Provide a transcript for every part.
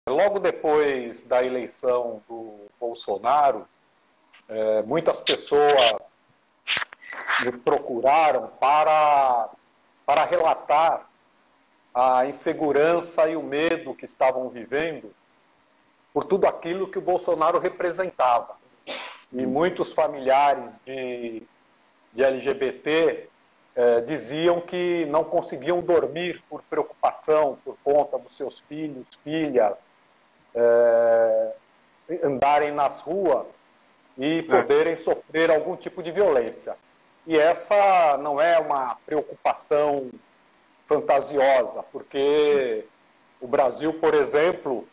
Logo depois da eleição do Bolsonaro, muitas pessoas me procuraram para relatar a insegurança e o medo que estavam vivendo por tudo aquilo que o Bolsonaro representava. E muitos familiares de LGBT diziam que não conseguiam dormir por preocupação, por conta dos seus filhos, filhas, andarem nas ruas e poderem sofrer algum tipo de violência. E essa não é uma preocupação fantasiosa, porque o Brasil, por exemplo,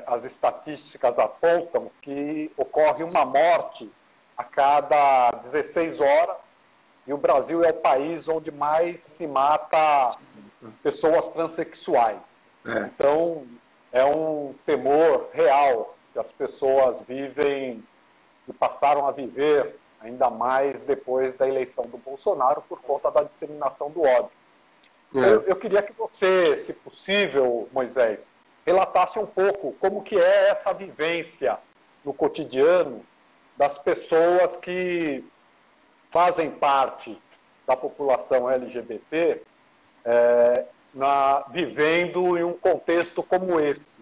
as estatísticas apontam que ocorre uma morte a cada 16 horas, e o Brasil é o país onde mais se mata pessoas transexuais. Então, é um temor real que as pessoas vivem e passaram a viver, ainda mais depois da eleição do Bolsonaro, por conta da disseminação do ódio. Eu queria que você, se possível, Moisés, relatasse um pouco como que é essa vivência no cotidiano das pessoas que fazem parte da população LGBT, vivendo em um contexto como esse,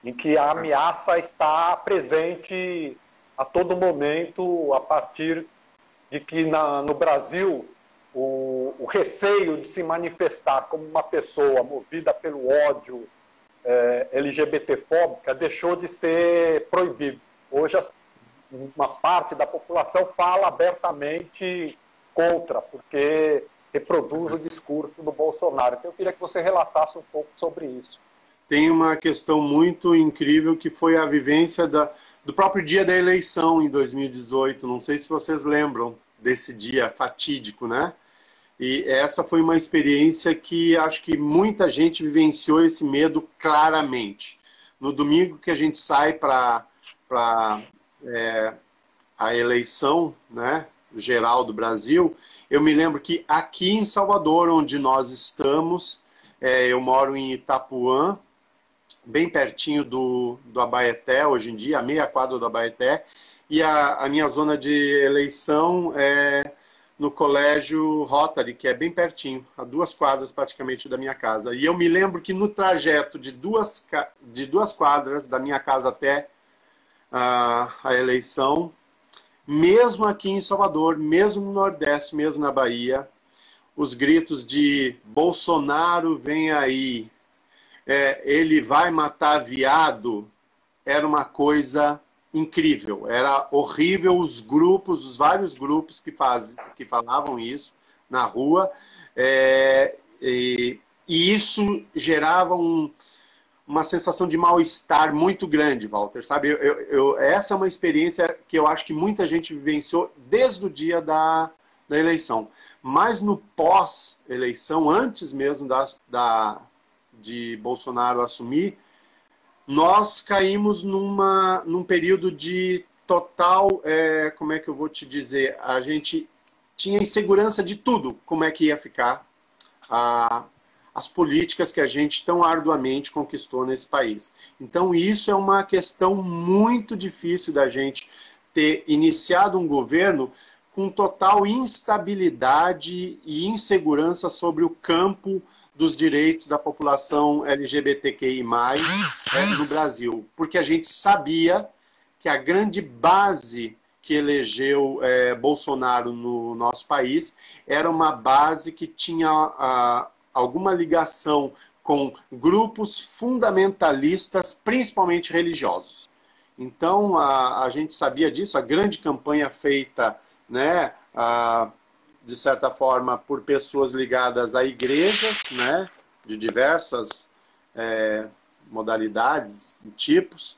em que a ameaça está presente a todo momento, a partir de que no Brasil o receio de se manifestar como uma pessoa movida pelo ódio LGBT-fóbica deixou de ser proibido. Hoje uma parte da população fala abertamente contra, porque reproduz o discurso do Bolsonaro. Então eu queria que você relatasse um pouco sobre isso. Tem uma questão muito incrível que foi a vivência do próprio dia da eleição em 2018. Não sei se vocês lembram desse dia fatídico, né? E essa foi uma experiência que acho que muita gente vivenciou esse medo claramente. No domingo que a gente sai para a eleição, né, geral do Brasil, eu me lembro que aqui em Salvador, onde nós estamos, eu moro em Itapuã, bem pertinho do Abaeté, hoje em dia, a meia quadra do Abaeté, e a minha zona de eleição é no colégio Rotary, que é bem pertinho, a 2 quadras praticamente da minha casa. E eu me lembro que no trajeto de duas quadras da minha casa até a eleição, mesmo aqui em Salvador, mesmo no Nordeste, mesmo na Bahia, os gritos de Bolsonaro vem aí, ele vai matar viado, era uma coisa incrível, era horrível. Os vários grupos que falavam isso na rua, e isso gerava uma sensação de mal-estar muito grande, Walter, sabe? Essa é uma experiência que eu acho que muita gente vivenciou desde o dia da eleição. Mas no pós-eleição, antes mesmo de Bolsonaro assumir, nós caímos num período de total, como é que eu vou te dizer? A gente tinha insegurança de tudo, como é que ia ficar as políticas que a gente tão arduamente conquistou nesse país. Então isso é uma questão muito difícil da gente ter iniciado um governo com total instabilidade e insegurança sobre o campo dos direitos da população LGBTQI+, no Brasil. Porque a gente sabia que a grande base que elegeu Bolsonaro no nosso país era uma base que tinha alguma ligação com grupos fundamentalistas, principalmente religiosos. Então, a gente sabia disso, a grande campanha feita, né, de certa forma, por pessoas ligadas a igrejas, né, de diversas modalidades, tipos,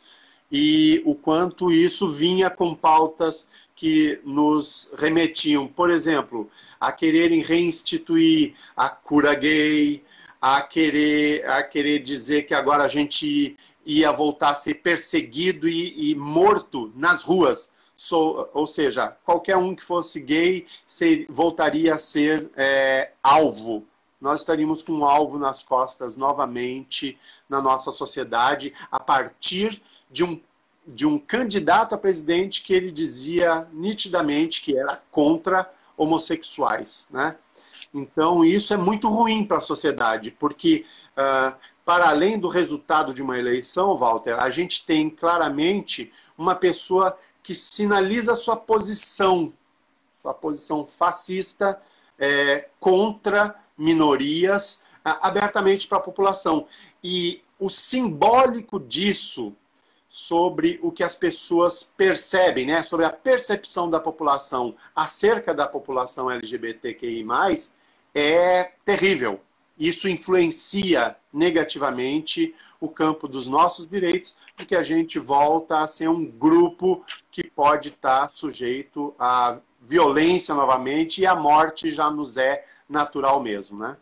e o quanto isso vinha com pautas que nos remetiam, por exemplo, a quererem reinstituir a cura gay, a querer dizer que agora a gente ia voltar a ser perseguido e morto nas ruas. Ou seja, qualquer um que fosse gay voltaria a ser alvo nós estaríamos com um alvo nas costas novamente na nossa sociedade, a partir de um candidato a presidente que ele dizia nitidamente que era contra homossexuais, né? Então, isso é muito ruim para a sociedade, porque, para além do resultado de uma eleição, Walter, a gente tem claramente uma pessoa que sinaliza sua posição fascista contra minorias, abertamente para a população. E o simbólico disso, sobre o que as pessoas percebem, né? Sobre a percepção da população acerca da população LGBTQI+, é terrível. Isso influencia negativamente o campo dos nossos direitos, porque a gente volta a ser um grupo que pode estar sujeito à violência novamente, e a morte já nos é natural mesmo, né?